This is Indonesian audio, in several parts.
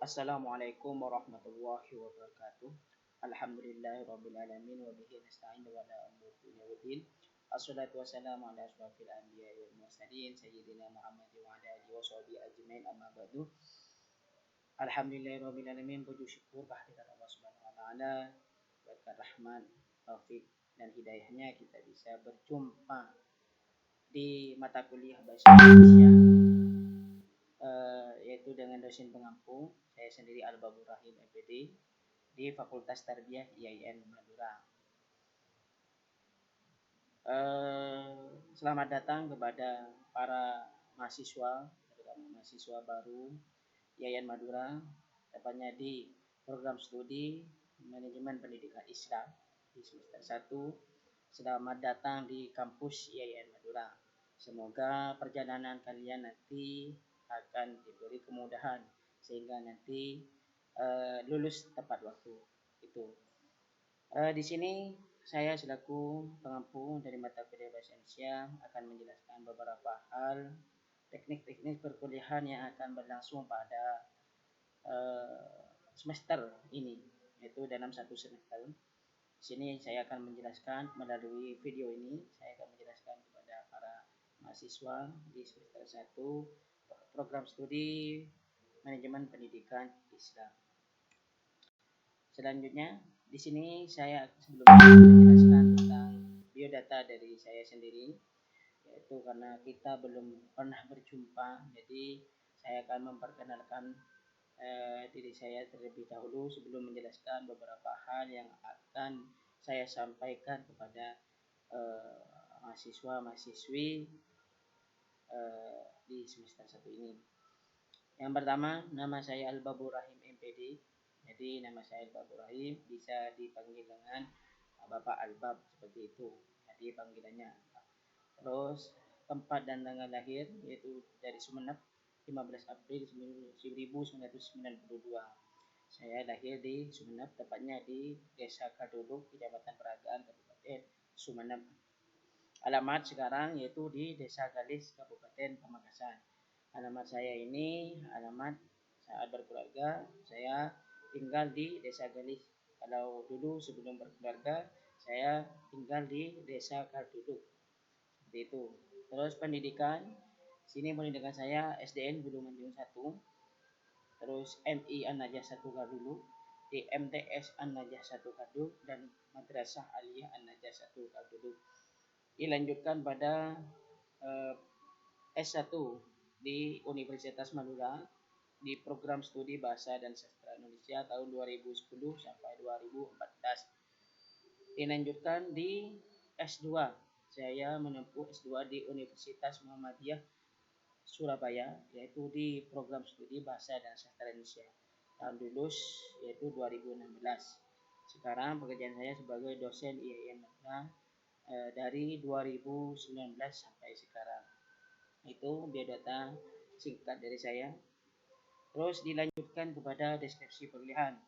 Assalamualaikum warahmatullahi wabarakatuh. Alhamdulillahirabbil alamin wa bihi nasta'in wa la umuri dunya waddin. Assalatu wassalamu ala asyrafil anbiya'i wal mursalin sayyidina Muhammad wa ala alihi wa sahbihi ajmain amma ba'du. Alhamdulillahirabbil alamin, puji syukur kehadirat Allah Subhanahu wa taala, berkat rahmat, taufik dan hidayahnya kita bisa berjumpa di mata kuliah bahasa Indonesia, yaitu dengan dosen pengampu saya sendiri Al-Babur Rahim MPD di Fakultas Tarbiyah IAIN Madura. Selamat datang kepada para mahasiswa, terutama mahasiswa baru IAIN Madura, tepatnya di program studi Manajemen Pendidikan Islam di semester 1. Selamat datang di kampus IAIN Madura. Semoga perjalanan kalian nanti akan diberi kemudahan sehingga nanti lulus tepat waktu. Di sini saya selaku pengampu dari mata kuliah bahasa Indonesia akan menjelaskan beberapa hal teknik-teknik perkuliahan yang akan berlangsung pada semester ini, yaitu dalam satu semester. Di sini saya akan menjelaskan melalui video ini, saya akan menjelaskan kepada para mahasiswa di semester 1 program studi Manajemen Pendidikan Islam. Selanjutnya, di sini saya sebelumnya menjelaskan tentang biodata dari saya sendiri, yaitu karena kita belum pernah berjumpa, jadi saya akan memperkenalkan diri saya terlebih dahulu sebelum menjelaskan beberapa hal yang akan saya sampaikan kepada mahasiswa-mahasiswi di semester 1 ini. Yang pertama, nama saya Al-Babur Rahim MPD. Jadi nama saya Al-Babur Rahim, bisa dipanggil dengan Bapak Al-Bab, seperti itu. Jadi panggilannya. Terus tempat dan tanggal lahir yaitu dari Sumeneb, 15 April 1992. Saya lahir di Sumeneb, tepatnya di Desa Kaduduk, Kecamatan Peragaan, Kabupaten Sumeneb. Alamat sekarang yaitu di Desa Galis, Kabupaten Pamekasan. Alamat saya ini alamat saat berkeluarga, saya tinggal di Desa Galis. Kalau dulu sebelum berkeluarga, saya tinggal di Desa Kaduduk. Seperti itu. Terus pendidikan, sini pendidikan saya SDN Bulu Manjung 1, terus MI An-Najah 1 Kadulu, di MTS An-Najah 1 Kadulu, dan Madrasah Aliyah An-Najah 1 Kadulu. Dilanjutkan pada S1 di Universitas Madura di program studi Bahasa dan Sastra Indonesia tahun 2010 sampai 2014. Dilanjutkan di S2, saya menempuh S2 di Universitas Muhammadiyah Surabaya, yaitu di program studi Bahasa dan Sastra Indonesia. Tahun lulus yaitu 2016. Sekarang pekerjaan saya sebagai dosen IAIN Madura dari 2019 sampai sekarang. Itu biodata singkat dari saya. Terus dilanjutkan kepada deskripsi perkuliahan.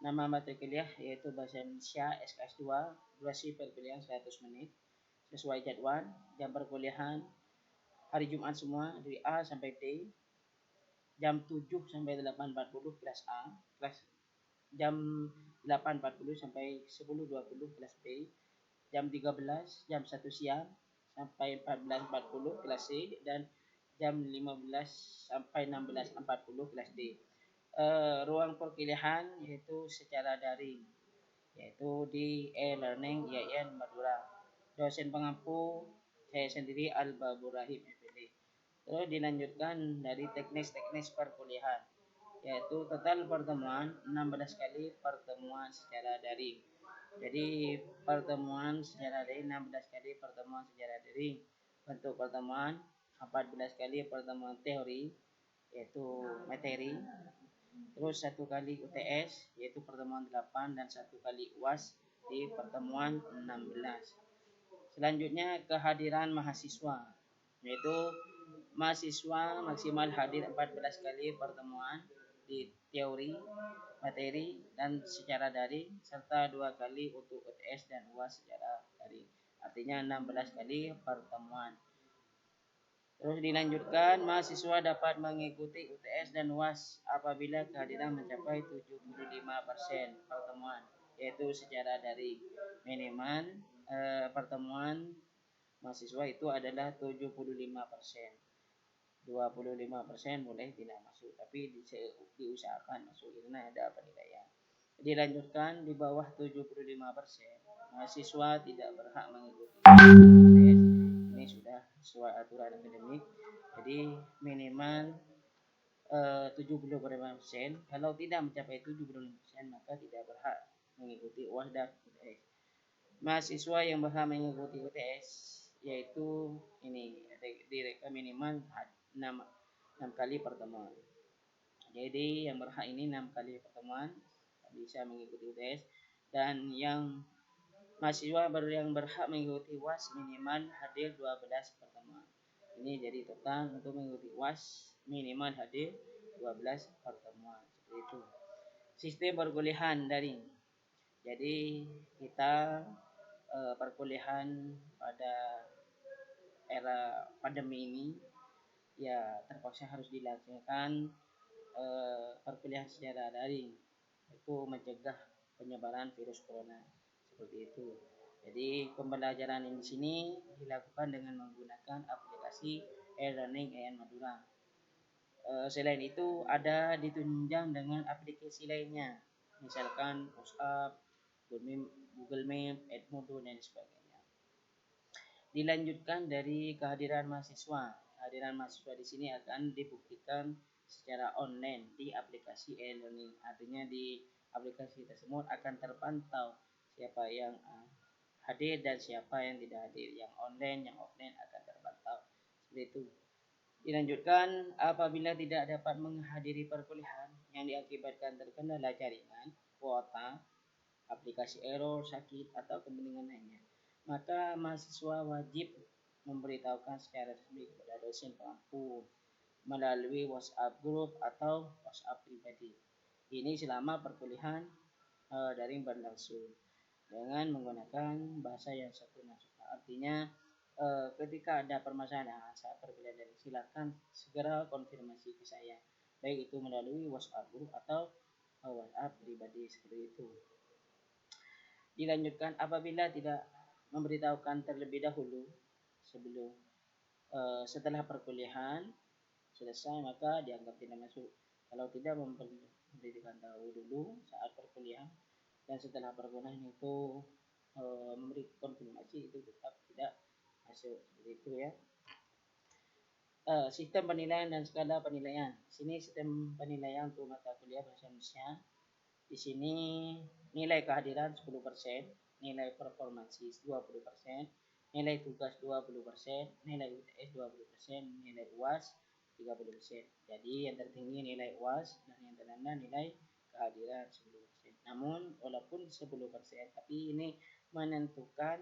Nama mata kuliah yaitu Bahasa Indonesia SKS 2, durasi perkuliahan 100 menit, sesuai jadwal. Jam perkuliahan hari Jumat semua, dari A sampai D. Jam 7 sampai 8.40 kelas A, kelas jam 8.40 sampai 10.20 kelas B, jam 13 jam 1 siang sampai 14.40 kelas C, dan jam 15 sampai 16.40 kelas D. Ruang perkuliahan yaitu secara daring, yaitu di e-learning IAIN Madura. Dosen pengampu saya sendiri Al-Babur Rahim MPD. Terus dilanjutkan dari teknis-teknis perkuliahan, yaitu total pertemuan 16 kali pertemuan secara daring. Jadi pertemuan secara daring 16 kali pertemuan secara daring. Bentuk pertemuan 14 kali pertemuan teori yaitu materi. Terus 1 kali UTS yaitu pertemuan 8, dan 1 kali UAS di pertemuan 16. Selanjutnya kehadiran mahasiswa, yaitu mahasiswa maksimal hadir 14 kali pertemuan di teori, materi, dan secara daring, serta 2 kali untuk UTS dan UAS secara daring. Artinya 16 kali pertemuan. Terus dilanjutkan, mahasiswa dapat mengikuti UTS dan UAS apabila kehadiran mencapai 75% pertemuan, yaitu secara daring. Minimal pertemuan mahasiswa itu adalah 75%. 25% boleh tidak masuk, tapi diusahakan masuk karena ada penilaian. Dilanjutkan, di bawah 75% mahasiswa tidak berhak mengikuti UTS. Ini sudah sesuai aturan akademik. Jadi minimal 75%. Kalau tidak mencapai 75% maka tidak berhak mengikuti UAS dan UTS. Mahasiswa yang berhak mengikuti UTS yaitu ini direkam minimal 6 kali pertemuan. Jadi yang berhak ini 6 kali pertemuan bisa mengikuti UTS, dan yang mahasiswa yang berhak mengikuti UAS minimal hadir 12 pertemuan. Ini jadi total untuk mengikuti UAS minimal hadir 12 pertemuan. Seperti itu. Sistem perkuliahan daring. Jadi kita perkuliahan pada era pandemi ini ya terpaksa harus dilakukan perkuliahan secara daring, itu mencegah penyebaran virus corona seperti itu. Jadi pembelajaran di sini dilakukan dengan menggunakan aplikasi e-learning EN Madura. Selain itu ada ditunjang dengan aplikasi lainnya, misalkan WhatsApp, Google Map, Edmodo dan sebagainya. Dilanjutkan dari kehadiran mahasiswa. Kehadiran mahasiswa di sini akan dibuktikan secara online di aplikasi e-learning. Artinya di aplikasi tersebut akan terpantau siapa yang hadir dan siapa yang tidak hadir. Yang online, yang offline akan terpantau. Seperti itu. Dilanjutkan, apabila tidak dapat menghadiri perkuliahan yang diakibatkan terkendala jaringan, kuota, aplikasi error, sakit, atau kepentingan lainnya, maka mahasiswa wajib memberitahukan secara resmi kepada dosen pengampu melalui WhatsApp group atau WhatsApp pribadi. Ini selama perkuliahan daring berlangsung dengan menggunakan bahasa yang satu naskah. Artinya ketika ada permasalahan saat perkuliahan daring, silakan segera konfirmasi ke saya, baik itu melalui WhatsApp group atau WhatsApp pribadi seperti itu. Dilanjutkan, apabila tidak memberitahukan terlebih dahulu sebelum setelah perkuliahan selesai maka dianggap tidak masuk. Kalau tidak memberitahukan tahu dulu saat perkuliahan dan setelah perkuliahan itu memberi konfirmasi, itu tetap tidak masuk. Seperti itu ya. Sistem penilaian dan skala penilaian. Sini sistem penilaian untuk mata kuliah bahasa Indonesia. Di sini nilai kehadiran 10%, nilai performansi 20%, nilai tugas 20%, nilai UTS 20%, nilai UAS 30%. Jadi yang tertinggi nilai UAS dan yang terendah nilai kehadiran 10%. Namun walaupun 10%, tapi ini menentukan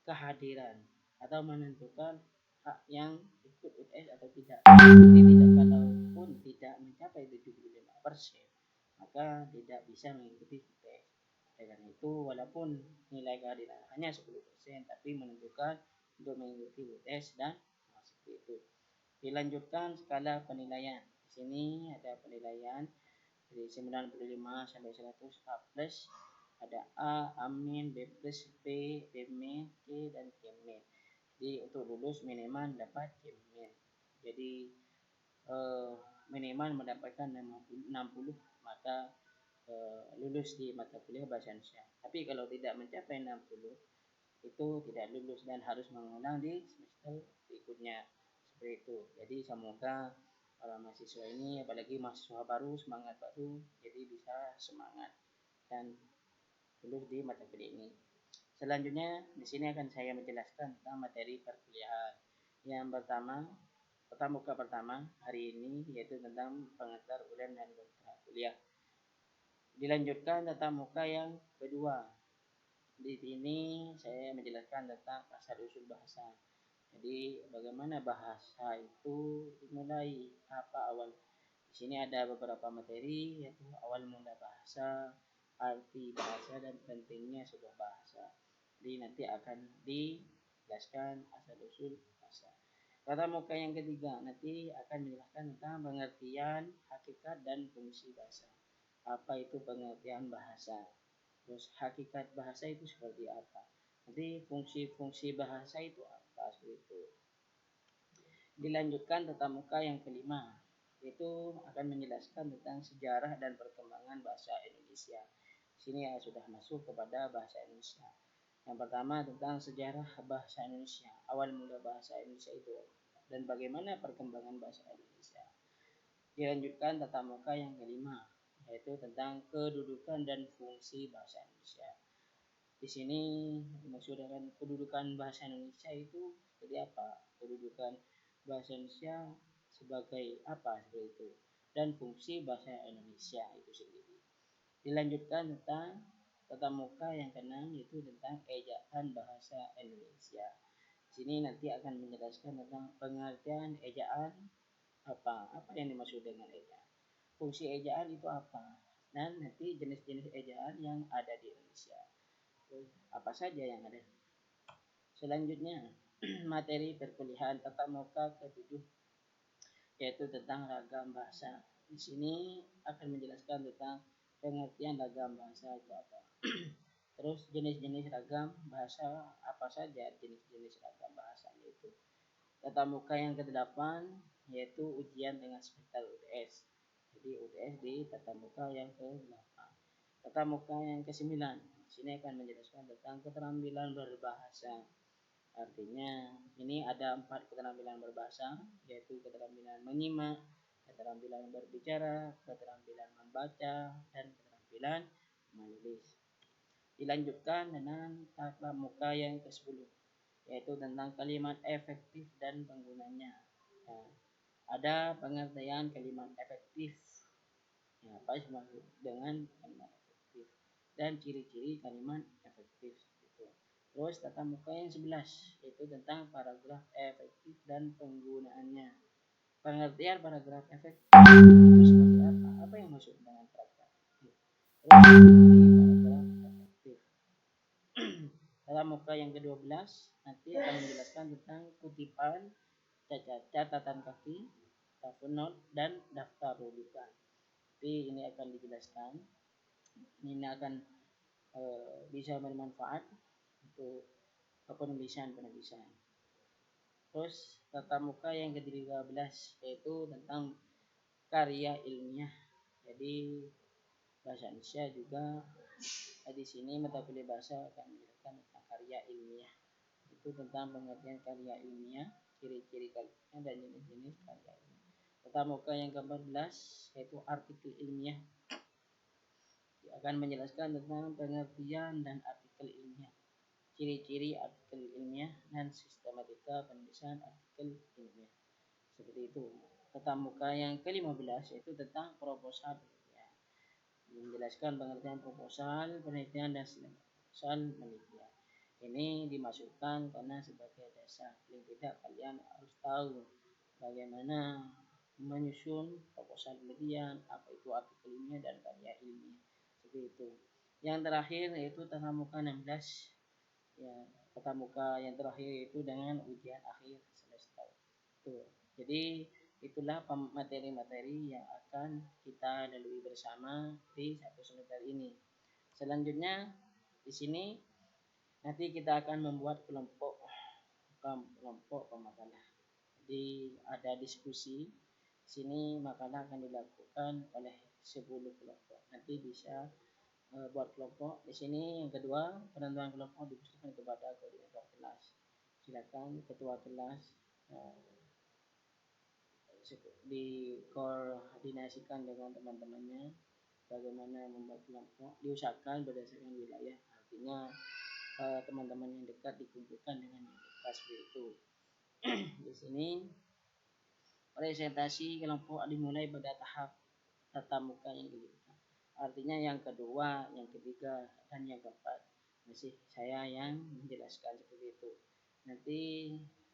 kehadiran atau menentukan hak yang ikut UTS atau tidak. Jadi tidak, kalaupun tidak mencapai 75%, maka tidak bisa mengikuti UTS. Dengan itu walaupun nilai kehadiran hanya 10%, tapi menentukan untuk mengikuti UTS dan seperti itu. Dilanjutkan skala penilaian. Di sini ada penilaian dari 95 sampai 100 A+, ada A, Amin, B+, B, B-, C dan C-. Jadi untuk lulus minimal dapat C-. Jadi minimal mendapatkan 60 maka lulus di mata kuliah bahasa Indonesia. Tapi kalau tidak mencapai 60 itu tidak lulus dan harus mengulang di semester berikutnya. Seperti itu. Jadi semoga para mahasiswa ini, apalagi mahasiswa baru, semangat baru, jadi bisa semangat dan lulus di mata kuliah ini. Selanjutnya di sini akan saya menjelaskan tentang materi perkuliahan. Yang pertama, muka pertama hari ini yaitu tentang pengantar ulen dan kontrak kuliah. Dilanjutkan tentang muka yang kedua. Di sini saya menjelaskan tentang asal usul bahasa. Jadi bagaimana bahasa itu dimulai, apa awal. Di sini ada beberapa materi yaitu awal mula bahasa, arti bahasa dan pentingnya sebuah bahasa. Jadi nanti akan dijelaskan asal usul bahasa. Tatap muka yang ketiga nanti akan menjelaskan tentang pengertian, hakikat, dan fungsi bahasa. Apa itu pengertian bahasa? Terus hakikat bahasa itu seperti apa? Nanti fungsi-fungsi bahasa itu apa? Seperti itu. Dilanjutkan tatap muka yang kelima, yaitu akan menjelaskan tentang sejarah dan perkembangan bahasa Indonesia. Sini ya sudah masuk kepada bahasa Indonesia. Yang pertama tentang sejarah bahasa Indonesia, awal mula bahasa Indonesia itu dan bagaimana perkembangan bahasa Indonesia. Dilanjutkan tatap muka yang kelima, yaitu tentang kedudukan dan fungsi bahasa Indonesia. Di sini dimaksud dengan kedudukan bahasa Indonesia itu seperti apa? Kedudukan bahasa Indonesia sebagai apa seperti itu, dan fungsi bahasa Indonesia itu sendiri. Dilanjutkan tentang tatap muka yang keenam, yaitu tentang ejaan bahasa Indonesia. Sini nanti akan menjelaskan tentang pengertian ejaan, apa yang dimaksud dengan ejaan, fungsi ejaan itu apa, dan nanti jenis-jenis ejaan yang ada di Indonesia. Apa saja yang ada. Selanjutnya materi perkuliahan tatap muka ke-7, yaitu tentang ragam bahasa. Di sini akan menjelaskan tentang pengertian ragam bahasa itu apa. Terus jenis-jenis ragam bahasa apa saja, jenis-jenis ragam bahasa itu. Tatap muka yang ke-8 yaitu ujian dengan spektal UTS. Jadi UTS di tatap muka yang ke-8. Tatap muka yang ke-9, sini akan menjelaskan tentang keterampilan berbahasa. Artinya ini ada 4 keterampilan berbahasa, yaitu keterampilan menyimak, keterampilan berbicara, keterampilan membaca, dan keterampilan menulis. Dilanjutkan dengan tatap muka yang ke-10, yaitu tentang kalimat efektif dan penggunanya. Nah, ada pengertian kalimat efektif. Ya, apa yang dimaksud dengan kalimat efektif dan ciri-ciri kalimat efektif itu. Terus tatap muka yang 11, yaitu tentang paragraf efektif dan penggunaannya. Pengertian paragraf efektif itu seperti apa? Apa yang maksud dengan paragraf efektif? Dalam muka yang ke-12 nanti akan menjelaskan tentang kutipan, catatan kaki, footnote, dan daftar rujukan. Jadi ini akan dijelaskan. Ini akan bisa bermanfaat untuk penulisan. Terus tatap muka yang ke-13 yaitu tentang karya ilmiah. Jadi bahasa Indonesia juga di sini mata kuliah bahasa akan menjelaskan tentang karya ilmiah. Itu tentang pengertian karya ilmiah, ciri-ciri karyanya, dan jenis-jenis karya ilmiah. Tatap muka yang ke-14 yaitu artikel ilmiah. Akan menjelaskan tentang pengertian dan artikel ilmiah, ciri-ciri artikel ilmiah, dan sistematika penulisan artikel ilmiah. Seperti itu. Tatap muka yang ke-15 yaitu tentang proposal penelitian. Menjelaskan pengertian proposal penelitian dan proposal penelitian. Ini dimasukkan karena sebagai dasar. Paling tidak kalian harus tahu bagaimana menyusun proposal penelitian, apa itu artikel ilmiah dan karya ilmiah. Seperti itu. Yang terakhir yaitu tatap muka 16. Ya, tatap muka yang terakhir itu dengan ujian akhir semester. Tuh. Jadi itulah materi-materi yang akan kita lalui bersama di satu semester ini. Selanjutnya di sini nanti kita akan membuat kelompok pemakalah. Jadi ada diskusi. Di sini makalah akan dilakukan oleh 10 kelompok. Nanti bisa buat kelompok. Di sini yang kedua, penentuan kelompok diberikan kepada koordinator kelas. Silakan ketua kelas dikoordinasikan dengan teman-temannya bagaimana membuat kelompok, diusahakan berdasarkan wilayah. Artinya teman-teman yang dekat dikumpulkan dengan yang dekat seperti itu. Di sini presentasi kelompok dimulai pada tahap tatap muka yang kedua. Artinya yang kedua, yang ketiga, dan yang keempat masih saya yang menjelaskan seperti itu. Nanti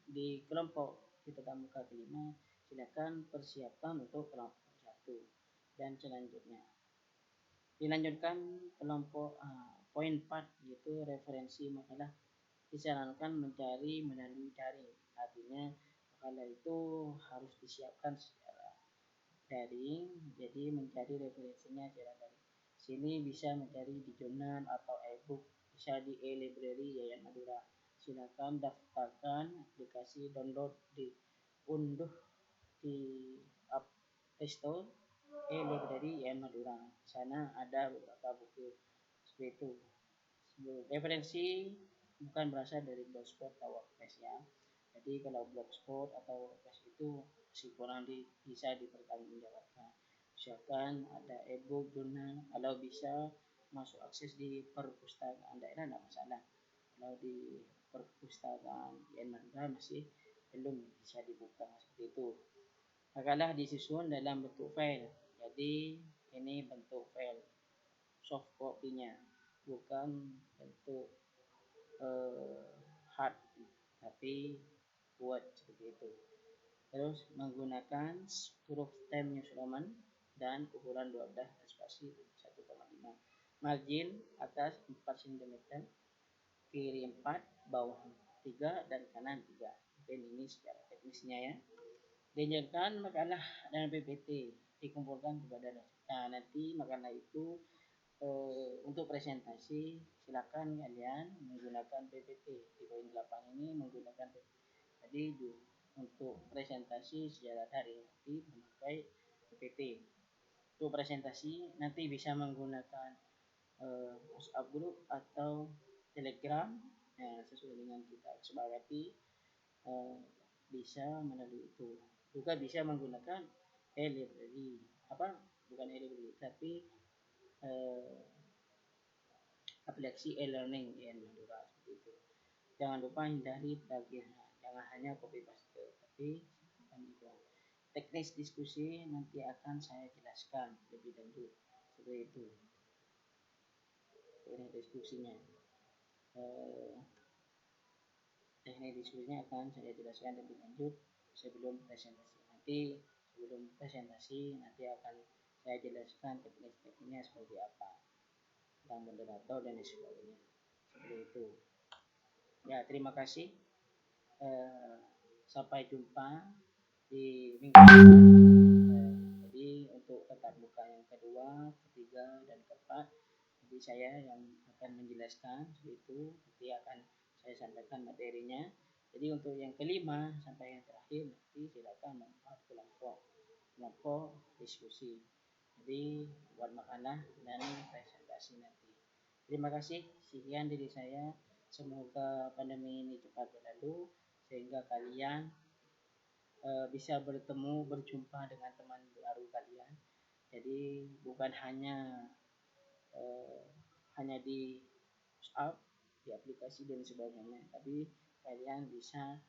di kelompok di tatap muka kelima silakan persiapkan untuk kelompok 1 dan selanjutnya. Dilanjutkan kelompok poin 4 yaitu referensi makalah. Disarankan mencari melalui daring. Artinya Makalah itu harus disiapkan secara daring, jadi mencari referensinya secara daring. Sini bisa mencari di jurnal atau e-book, bisa di e-library Yayan Madura. Silakan daftarkan aplikasi, download, diunduh di Play Store e-library Yayan Madura. Di sana ada beberapa buku seperti itu. Referensi bukan berasal dari blogspot atau WordPress ya. Jadi kalau blogspot atau WordPress itu masih kurang bisa dipertanggungjawabkan. Misalkan ada e-book, jurnal, kalau bisa masuk akses di perpustakaan daerah tidak masalah. Kalau di perpustakaan Madura masih belum bisa dibuka seperti itu. Makalah disusun dalam bentuk file. Jadi ini bentuk file soft copy-nya, bukan bentuk hard, tapi word seperti itu. Terus menggunakan huruf Times New Roman dan ukuran 12 spasi 1,5. Margin atas 4 cm, kiri 4, bawah 3 dan kanan 3. Mungkin ini secara teknisnya ya. Dianjurkan makalah dan PPT dikumpulkan kepada nanti makalah itu untuk presentasi silakan kalian menggunakan PPT. Di poin 8 ini menggunakan PPT. Jadi untuk presentasi secara daring nanti memakai PPT. Untuk presentasi nanti bisa menggunakan WhatsApp group atau Telegram sesuai dengan kita sepakati, bisa melalui itu. Juga bisa menggunakan e-library, bukan e-library tapi aplikasi e-learning di Madura seperti itu. Jangan lupa hindari plagiat, jangan hanya copy paste, tapi juga teknis diskusi nanti akan saya jelaskan lebih lanjut seperti itu. Teknik diskusinya, teknik diskusinya akan saya jelaskan lebih lanjut sebelum presentasi. Sebelum presentasi nanti akan saya jelaskan teknik-tekniknya seperti apa, tentang moderator dan sebagainya. Seperti itu. Ya, terima kasih. Sampai jumpa di minggu depan. Jadi untuk tatap muka yang kedua, ketiga, dan keempat, jadi saya yang akan menjelaskan itu. Nanti akan saya sampaikan materinya. Jadi untuk yang kelima sampai yang terakhir nanti silakan membuat kelompok diskusi. Jadi buat makalah dan presentasi nanti. Terima kasih. Sekian dari saya. Semoga pandemi ini cepat berlalu sehingga kalian bisa berjumpa dengan teman baru kalian. Jadi bukan hanya di WhatsApp, di aplikasi dan sebagainya, tapi kalian bisa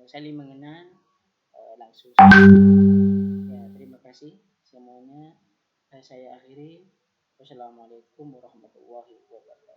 saling mengenal langsung. Ya, terima kasih semuanya. Saya akhiri. Wassalamualaikum warahmatullahi wabarakatuh.